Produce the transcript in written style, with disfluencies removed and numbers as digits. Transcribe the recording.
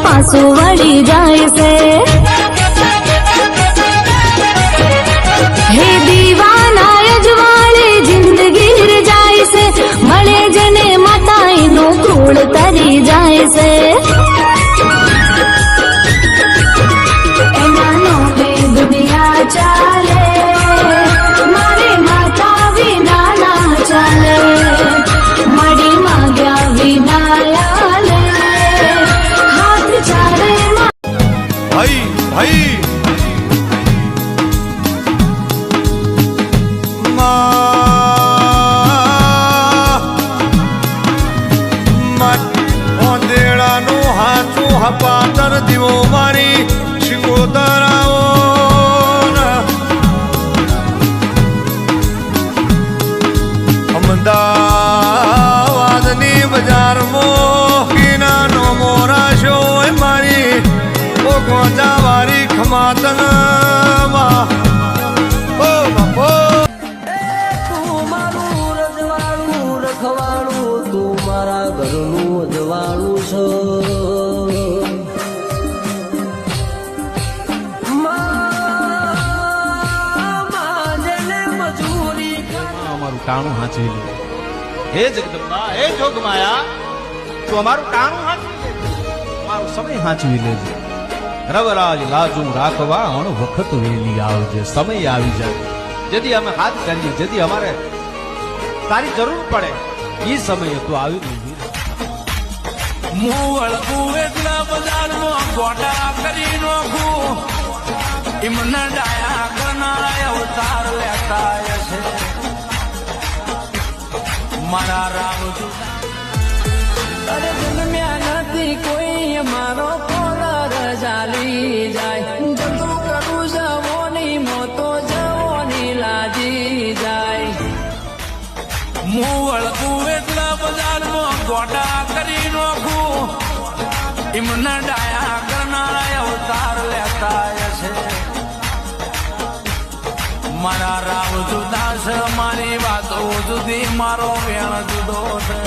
પાછું વળી જાય છે હે દીવાના અજવાળે જિંદગી જાય છે મળે જને માતાઈનું કુળ તરી જાય છે એના નોમે દુનિયા ચાલે મારી માતા વિના ના ચાલે મળી માંગ્યા વિના આલે હાથ ચાલે ભાઈ ભાઈ ઓંધેડાનું હાચું હપાતર દીવો મારી શિકોતરાઓ અમદાવાદની બજારમાં કિનાનો મોરાશો મારી ઓ ગોંજાવારી ખમાતનમાં ઓ બાપો તું મારા ઘરનું અજવાળું છો અમારું ટાણું હાંચવી લે હે જગદંબા હે જોગમાયા તું અમારું ટાણું હાંચવી લે અમારું સમય હાંચવી લેજે રવરાજ લાજુ રાખવા અણ વખત વેલી આવજે સમય આવી જાય જેથી અમે હાથ કરીએ જેથી અમારે તારી જરૂર પડે એ સમયે તું આવી નહીં મૂળ એટલા બજારમાં ગોટા કરી નોખું એમને ડાયા કરનારા અવતાર લેતા છે મારા રામજી અરે દુનિયા નથી કોઈ મારો કોલર ચાલી જાય જતું કરું જવોની મોતો જવોની લાજી જાય મૂળ એટલા બજારમાં ગોટા કરી નોખું એમને ડાયા કરનારા અવતાર લેતા છે મારા રાવ જુદા છે મારી વાતો જુદી મારો વેણ જુદો છે